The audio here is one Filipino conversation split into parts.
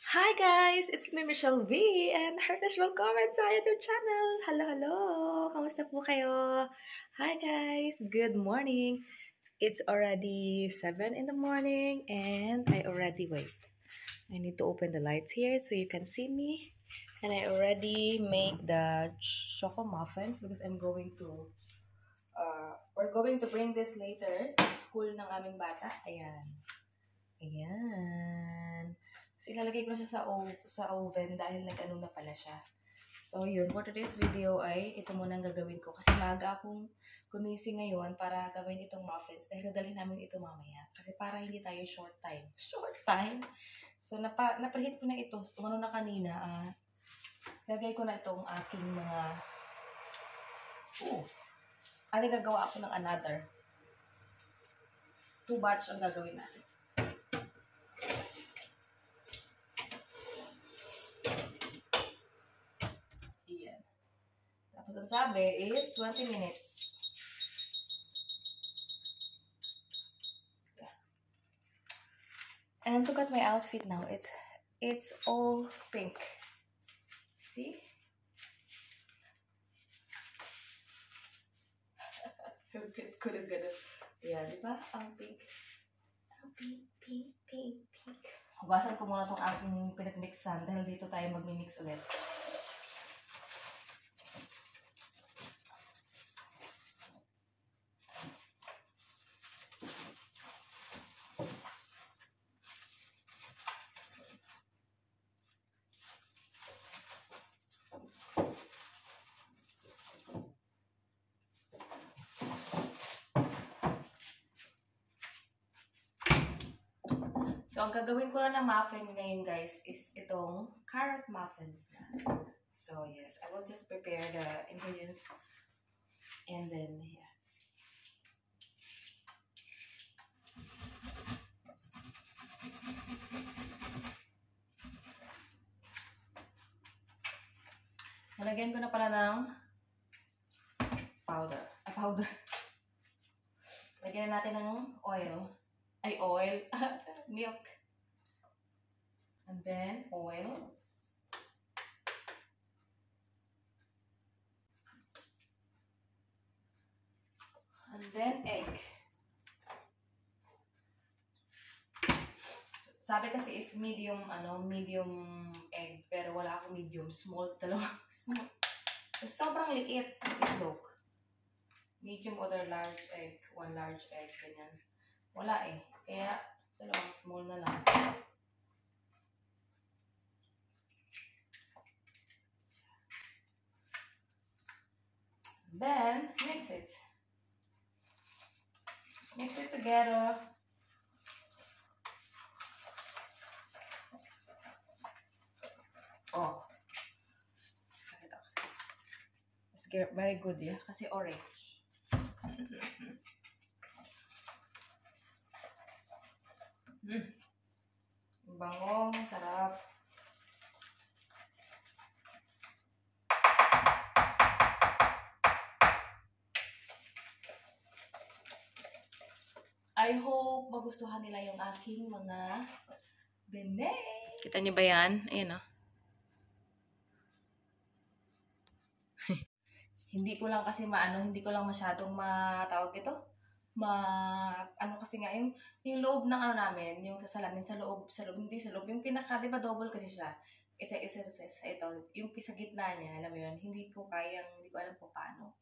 Hi guys! It's me, Michelle V, and heartish welcome sa YouTube channel! Hello, hello! Kamusta po kayo? Hi guys! Good morning! It's already 7 in the morning and I already wait. I need to open the lights here so you can see me. And I already make the choco muffins because we're going to bring this later sa school ng aming bata. Ayan. Ayan. So, ilalagay ko na siya sa oven dahil nag-ano na pala siya. So, yun. For today's video ay ito muna ang gagawin ko. Kasi maaga akong gumising ngayon para gawin itong muffins dahil dadalhin namin ito mamaya. Kasi para hindi tayo short time. Short time? So, napreheat ko na ito. Umano na kanina. Lagay ko na itong aking mga... gagawa ako ng another. 2 batch ang gagawin natin. Tapos ang sabi is 20 minutes. Yeah. And look at my outfit now. It's all pink. See? Kulang ganun. Yeah, di ba? Ang pink. Ang pink. Hugasan ko muna itong aking pinag-mixan dahil dito tayo mag-mix ulit. So, ang gagawin ko na ng muffin ngayon, guys, is itong carrot muffins na. So, yes, I will just prepare the ingredients and then, yeah. Nalagyan ko na pala ng powder. Lagyan na natin ng oil. Milk. And then, oil. And then, egg. Sabi kasi is medium egg. Pero wala akong medium. Small. Small. Sobrang liit. Itlog. Medium or large egg. 1 large egg. Ganyan. Wala eh. Kaya, dalawang small na lang. Then, mix it. Mix it together. Oh. It's very good, yeah? Kasi orange. Bango, sarap. I hope magustuhan nila yung aking mga bene. Kita niyo ba yan? Ayan o. Hindi ko lang masyadong matawag ito. Kasi nga yung loob ng namin, yung salamin sa loob, hindi sa loob, yung pinaka, di ba double kasi siya. Ito, yung sa gitna niya, alam mo yun, hindi ko alam kung paano.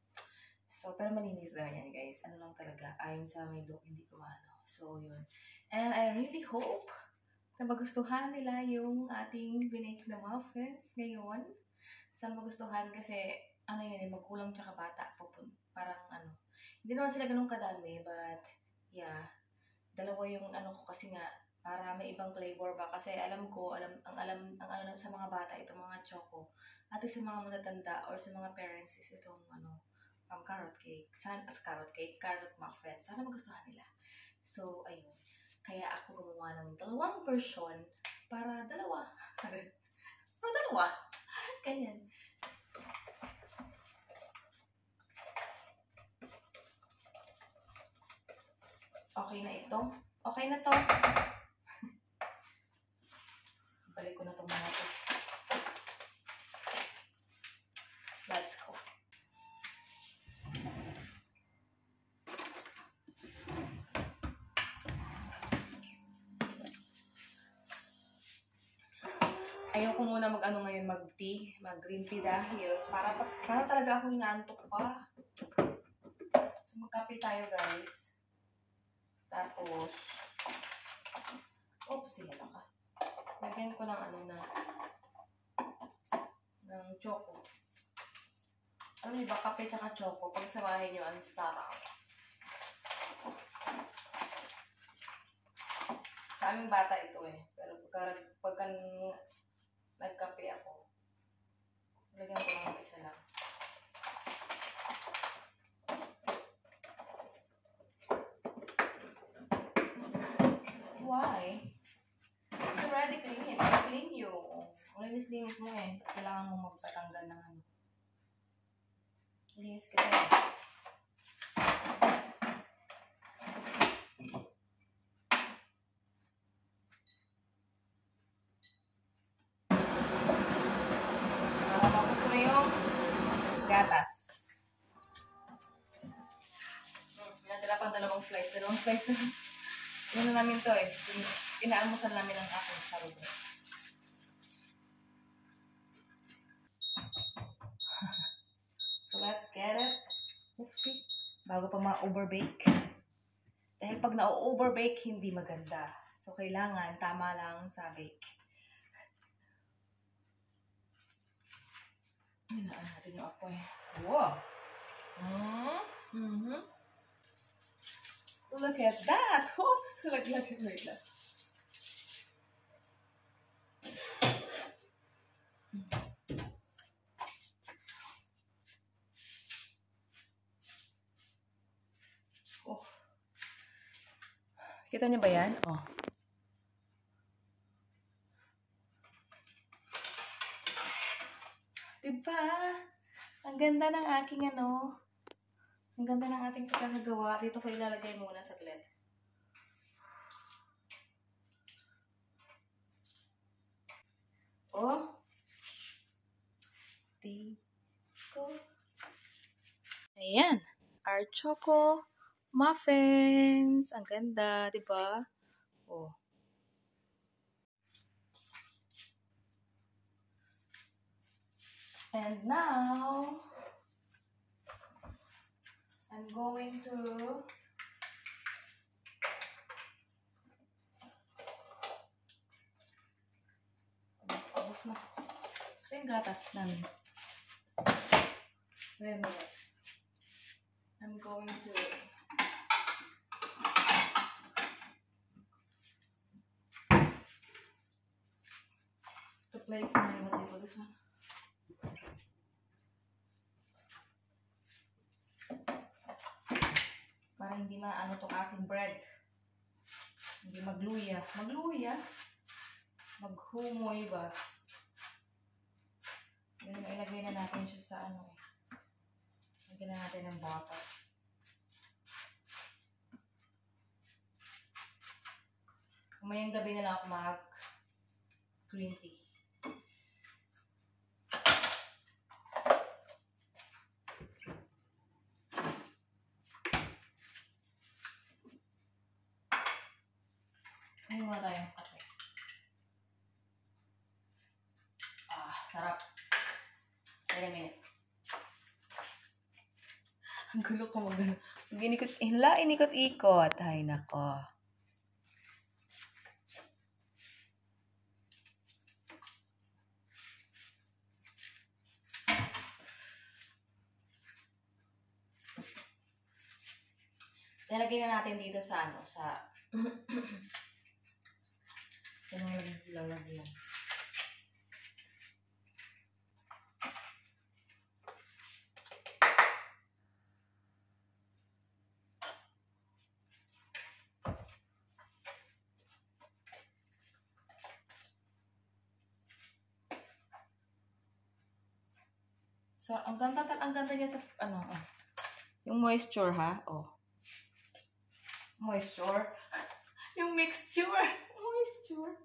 So, pero malinis naman yan, guys. Lang talaga, ayon sa may look, hindi ko maano. So, yun. And I really hope na magustuhan nila yung ating binake na muffins ngayon. Sana magustuhan kasi, magkulang tsaka bata. Parang, hindi naman sila ganun kadami, but, yeah. Dalawa yung ko kasi nga, para may ibang flavor ba. Kasi alam sa mga bata, itong mga choco. At sa mga matatanda or sa mga parents is itong, carrot carrot muffin. Sana magustuhan nila. So, ayun. Kaya ako gumawa ng 2 version para dalawa. Ganyan. Okay na ito. Okay na to. Balik ko na Ayaw ko muna mag-ano ngayon, mag-tea, mag-green tea dahil para talaga ako inaantok pa. So, magkape tayo, guys. Tapos, oopsie, ano ka? Lagyan ko ng ng choco. Alam niyo ba, kape tsaka choco, pag samahin nyo, ang sarap. Sa aming bata ito eh. Pero pagka nagkape ako, lagyan ko lang isa lang. Why? It's already clean. Clean yung. Linis-linis mo eh. Kailangan mo magpatanggal ng ano. Linis kita eh. Nakatapos ko na yung gatas. Natira pang dalawang slice. Dalawang slice na. Yun na namin to eh. Inaalmusal namin ang aking sarili. So let's get it. Oopsie. Bago pa ma-overbake. Dahil pag na-overbake, hindi maganda. So kailangan tama lang sa bake. Hinaan natin yung apoy. Wow! Look at that! Oops! Laglag mo ito. Oh. Kita niyo ba yan? Oh. Diba? Ang ganda ng aking ang ganda ng ating pagkakagawa. Dito ko ilalagay muna saglit. Oh. Dito. Ayan. Our choco muffins. Ang ganda, diba? Oh. And now, I'm going to tapos na. Gusto yung gatas namin. Wait a minute. I'm going to place my, what do you call this one? Para hindi maano tong aking bread. Hindi magluya. Magluya? Maghumoy ba? Ganun, ilagay na natin siya sa ano eh. Lagyan na natin ng butter. Umayang gabi na lang ako mag green tea. Ano muna tayong kape. Ah, sarap. Wait a minute. Ang gulo ko mag-ano. Inikot-ikot. Ay, nako. Lalagay na natin dito sa lalagyan. So, ang ganda niya sa, yung moisture, ha? Oh. Moisture. Yung mixture. Moisture.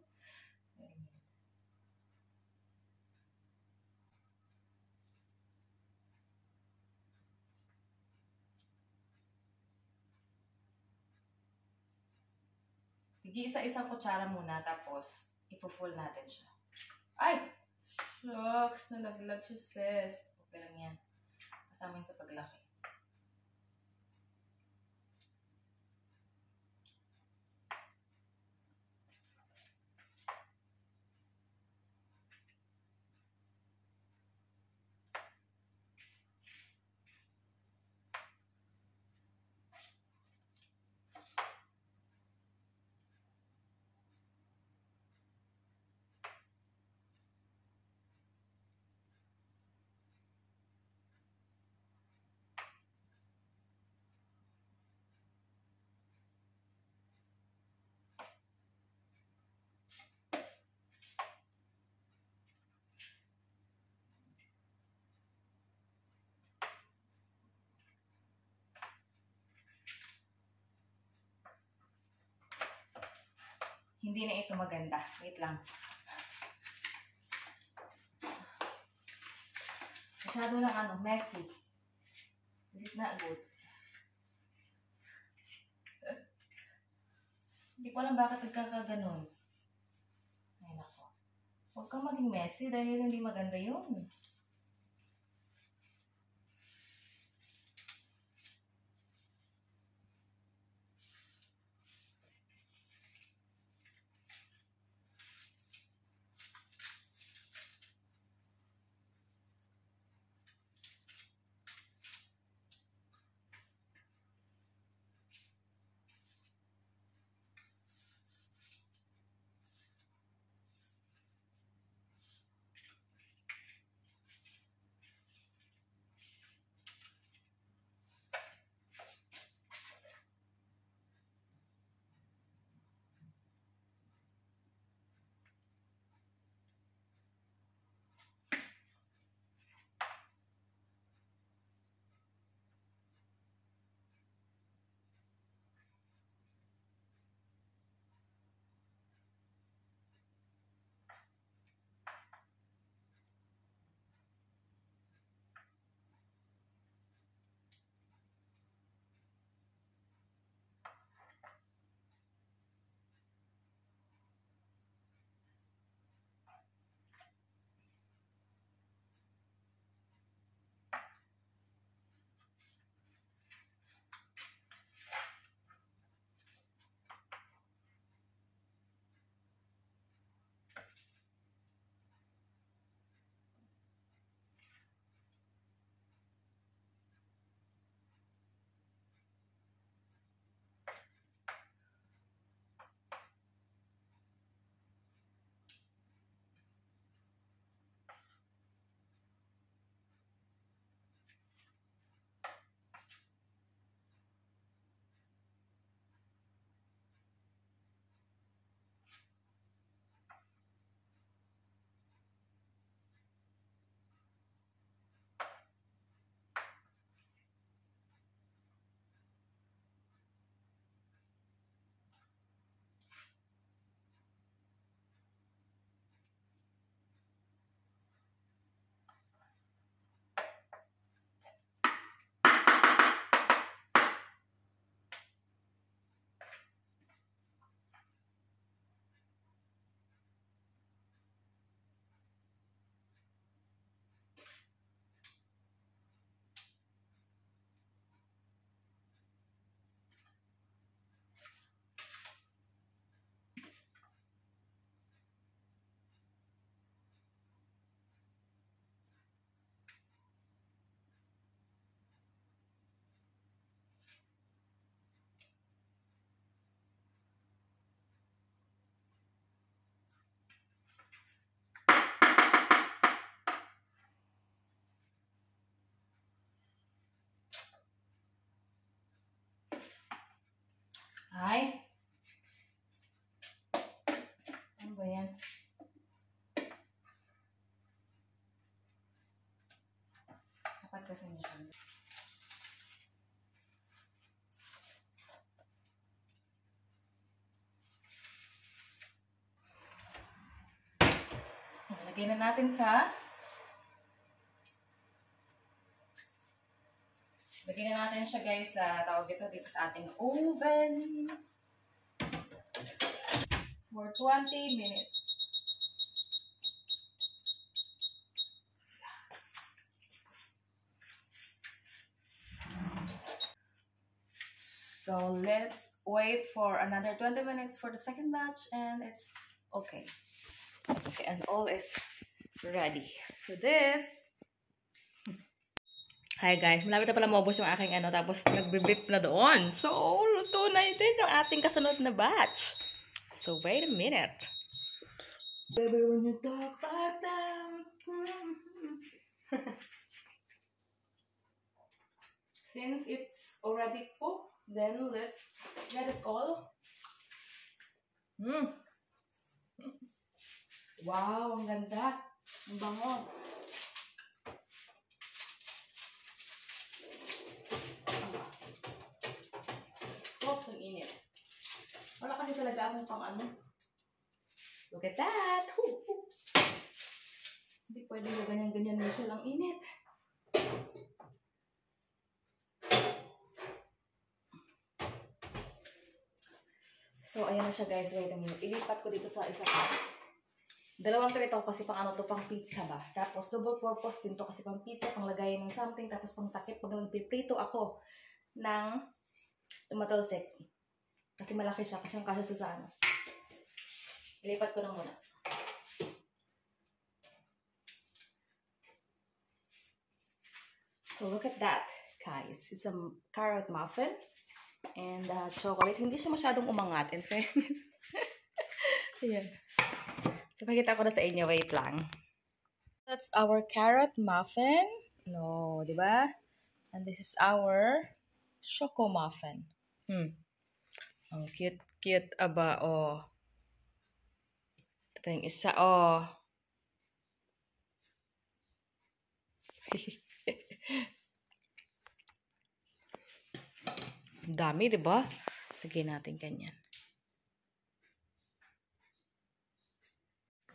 Isa-isang kutsara muna, tapos ipo-full natin siya. Ay! Shucks, nalaglag siya, sis. Okay lang yan. Kasama yun sa paglaki. Hindi na ito maganda. Wait lang. Masyado ng messy. This is not good. Hindi ko alam bakit nagkakaganon. Ay, nako. Huwag kang maging messy dahil hindi maganda yun. Ay? Ano ba yan? Dapat kasi masyado. Lagay na natin lagyan na natin siya guys sa tawag dito sa ating oven for 20 minutes. So let's wait for another 20 minutes for the second batch, and it's okay. It's okay, and all is ready. So this. Hi guys, malapit na pala maubos yung aking ano, tapos nagbe-beep na doon. So, luto na din yung ating kasunod na batch. So, wait a minute. Baby, when you talk like that. Since it's already cooked, then let's get it all. Wow, ang ganda. Ang bango. Oops, ang init. Wala kasi talaga akong pang ano. Look at that! Hindi pwede na ganyan-ganyan mo siya lang init. So, ayan na siya guys. Wait a minute. Ilipat ko dito sa isa pa. Dalawang tray to kasi pang ano to, pang pizza ba. Tapos double purpose din to kasi pang pizza, pang lagayan ng something. Tapos pang takip, pag nagpiprito ako ng tumatolsek. Kasi malaki siya, kasi ang kasya sa ano. Ilipat ko na muna. So look at that, guys. It's a carrot muffin and chocolate. Hindi siya masyadong umangat, in fairness. Ayan. So pakita ko na sa inyo. Wait lang. That's our carrot muffin. No, di ba? And this is our choco muffin. Ang cute aba, oh. Ito pa yung isa, oh. Ang dami, di ba? Lagyan natin ganyan.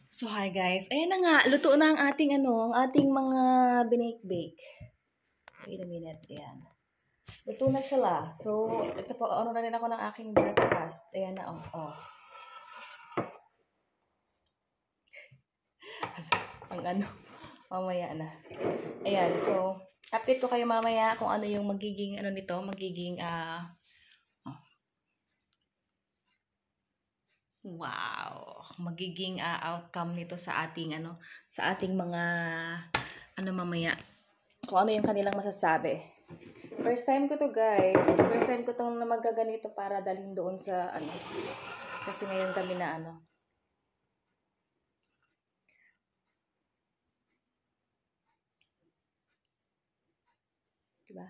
So, hi guys. Ayan na nga, luto na ang ating ang ating mga binake-bake. Wait a minute, ayan. Luto na sila. So, ito po, ano na rin ako ng aking breakfast. Ayan na, oh. Ang ano, mamaya na. Ayan, so, update ko kayo mamaya kung ano yung magiging, nito, magiging, wow, magiging outcome nito sa ating, sa ating mga, mamaya, kung ano yung kanilang masasabi. First time ko to guys. First time ko tong magaganito para dalhin doon sa kasi ngayon kami na diba?